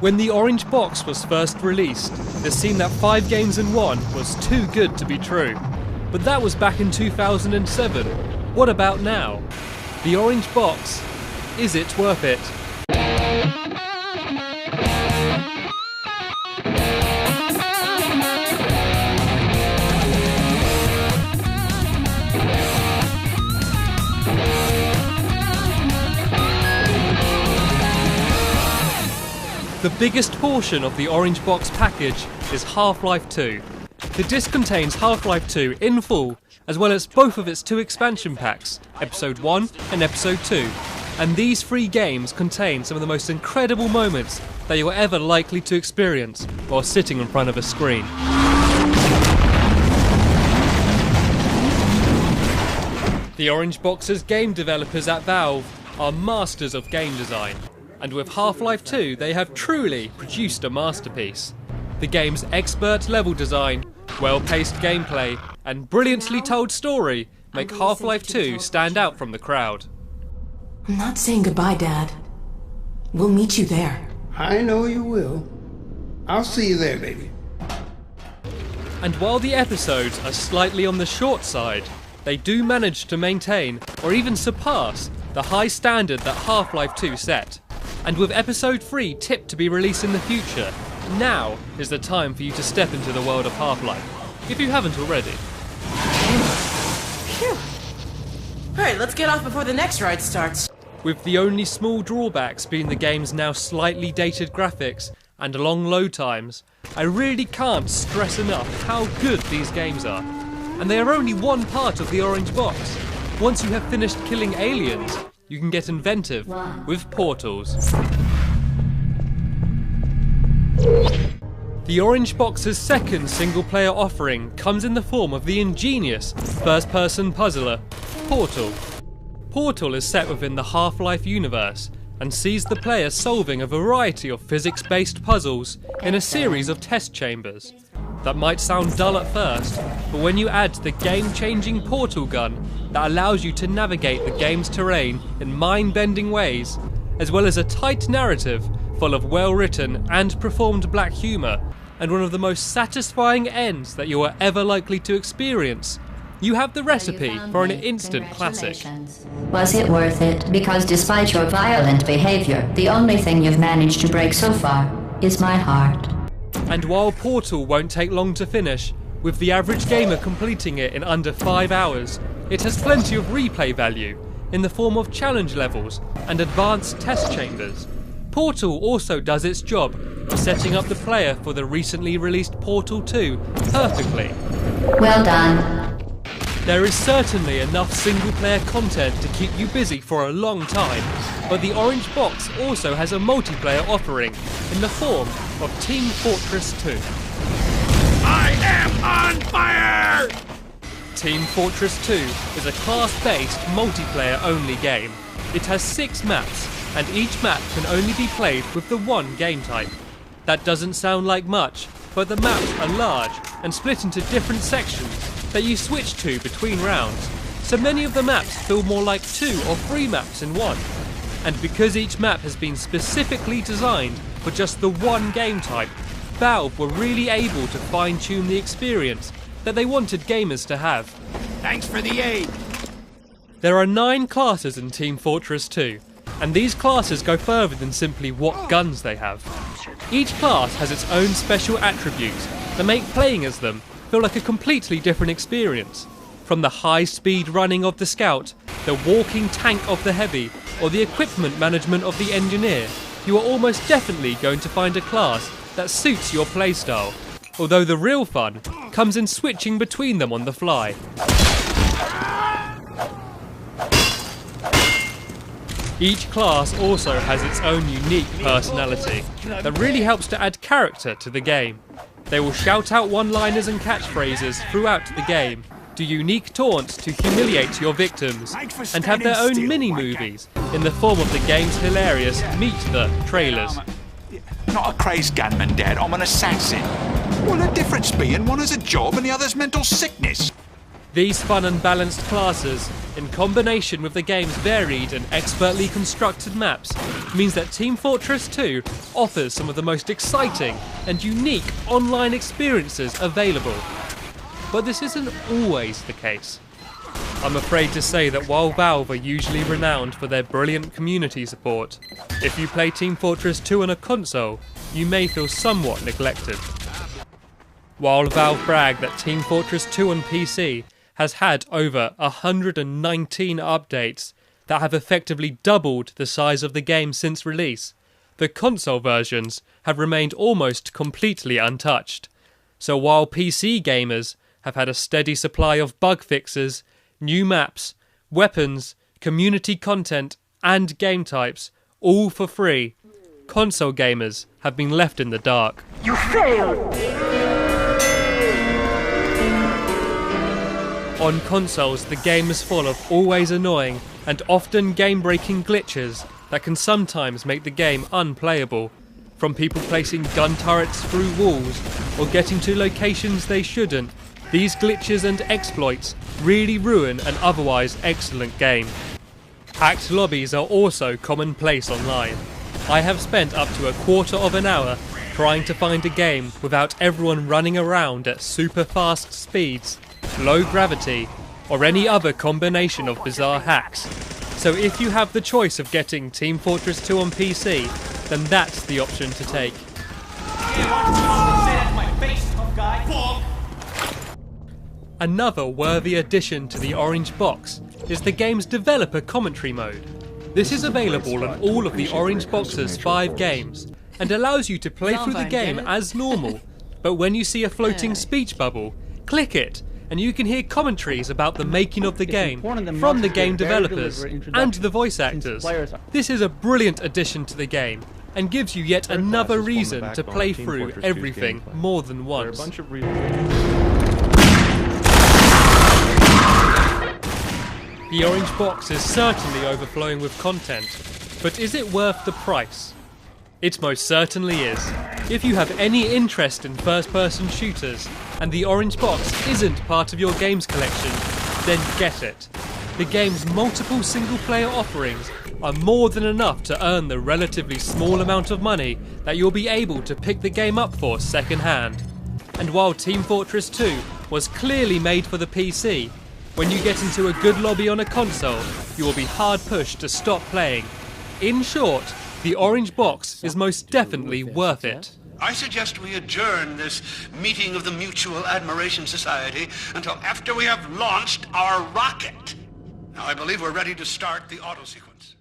When the orange box was first released, it seemed that 5 games in one was too good to be true. But that was back in 2007. What about now? The orange box, is it worth it? The biggest portion of the orange box package is Half-Life 2. The disc contains Half-Life 2 in full, as well as both of its 2 expansion packs, Episode 1 and Episode 2. And these 3 games contain some of the most incredible moments that you're ever likely to experience while sitting in front of a screen. The Orange Box's game developers at Valve are masters of game design. And with Half-Life 2, they have truly produced a masterpiece. The game's expert level design, well-paced gameplay, and brilliantly told story make Half-Life 2 stand out from the crowd. I'm not saying goodbye, Dad. We'll meet you there. I know you will. I'll see you there, baby. And while the episodes are slightly on the short side, they do manage to maintain, or even surpass, the high standard that Half-Life 2 set. And with Episode 3 tipped to be released in the future, now is the time for you to step into the world of Half-Life, if you haven't already. Phew. Alright, let's get off before the next ride starts. With the only small drawbacks being the game's now slightly dated graphics and long load times, I really can't stress enough how good these games are. And they are only one part of the orange box. Once you have finished killing aliens, you can get inventive with portals. The Orange Box's second single-player offering comes in the form of the ingenious first-person puzzler, Portal. Portal is set within the Half-Life universe and sees the player solving a variety of physics-based puzzles in a series of test chambers. That might sound dull at first, but when you add the game-changing portal gun that allows you to navigate the game's terrain in mind-bending ways, as well as a tight narrative full of well-written and performed black humour, and one of the most satisfying ends that you are ever likely to experience, you have the recipe for an instant classic. Was it worth it? Because despite your violent behaviour, the only thing you've managed to break so far is my heart. And while Portal won't take long to finish, with the average gamer completing it in under 5 hours, it has plenty of replay value in the form of challenge levels and advanced test chambers. Portal also does its job of setting up the player for the recently released Portal 2 perfectly. Well done. There is certainly enough single-player content to keep you busy for a long time, but the Orange Box also has a multiplayer offering in the form of Team Fortress 2. I am on fire! Team Fortress 2 is a class-based multiplayer-only game. It has 6 maps, and each map can only be played with the one game type. That doesn't sound like much, but the maps are large and split into different sections that you switch to between rounds, so many of the maps feel more like 2 or 3 maps in one. And because each map has been specifically designed for just the one game type, Valve were really able to fine-tune the experience that they wanted gamers to have. Thanks for the aid! There are 9 classes in Team Fortress 2, and these classes go further than simply what guns they have. Each class has its own special attributes that make playing as them feel like a completely different experience. From the high-speed running of the scout, the walking tank of the heavy, or the equipment management of the engineer, you are almost definitely going to find a class that suits your playstyle, although the real fun comes in switching between them on the fly. Each class also has its own unique personality that really helps to add character to the game. They will shout out one-liners and catchphrases throughout the game, do unique taunts to humiliate your victims, and have their own mini-movies in the form of the game's hilarious Meet the trailers. Not a crazed gunman, Dad. I'm an assassin. What the difference being one has a job and the other's mental sickness? These fun and balanced classes, in combination with the game's varied and expertly constructed maps, means that Team Fortress 2 offers some of the most exciting and unique online experiences available. But this isn't always the case. I'm afraid to say that while Valve are usually renowned for their brilliant community support, if you play Team Fortress 2 on a console, you may feel somewhat neglected. While Valve brag that Team Fortress 2 on PC has had over 119 updates that have effectively doubled the size of the game since release, the console versions have remained almost completely untouched. So while PC gamers have had a steady supply of bug fixes, new maps, weapons, community content and game types, all for free, console gamers have been left in the dark. You failed! On consoles, the game is full of always annoying and often game-breaking glitches that can sometimes make the game unplayable. From people placing gun turrets through walls or getting to locations they shouldn't, these glitches and exploits really ruin an otherwise excellent game. Hacked lobbies are also commonplace online. I have spent up to a quarter of an hour trying to find a game without everyone running around at super fast speeds, low gravity, or any other combination of bizarre hacks. So if you have the choice of getting Team Fortress 2 on PC, then that's the option to take. Another worthy addition to the Orange Box is the game's developer commentary mode. This is available on all of the Orange Box's 5 games and allows you to play through the game as normal, but when you see a floating speech bubble, click it and you can hear commentaries about the making of the game from the game developers and the voice actors. This is a brilliant addition to the game and gives you yet another reason to play through everything more than once. The Orange Box is certainly overflowing with content, but is it worth the price? It most certainly is. If you have any interest in first-person shooters, and the Orange Box isn't part of your games collection, then get it. The game's multiple single-player offerings are more than enough to earn the relatively small amount of money that you'll be able to pick the game up for second-hand. And while Team Fortress 2 was clearly made for the PC, when you get into a good lobby on a console, you will be hard-pushed to stop playing. In short, the Orange Box is most definitely worth it. I suggest we adjourn this meeting of the Mutual Admiration Society until after we have launched our rocket. Now, I believe we're ready to start the auto sequence.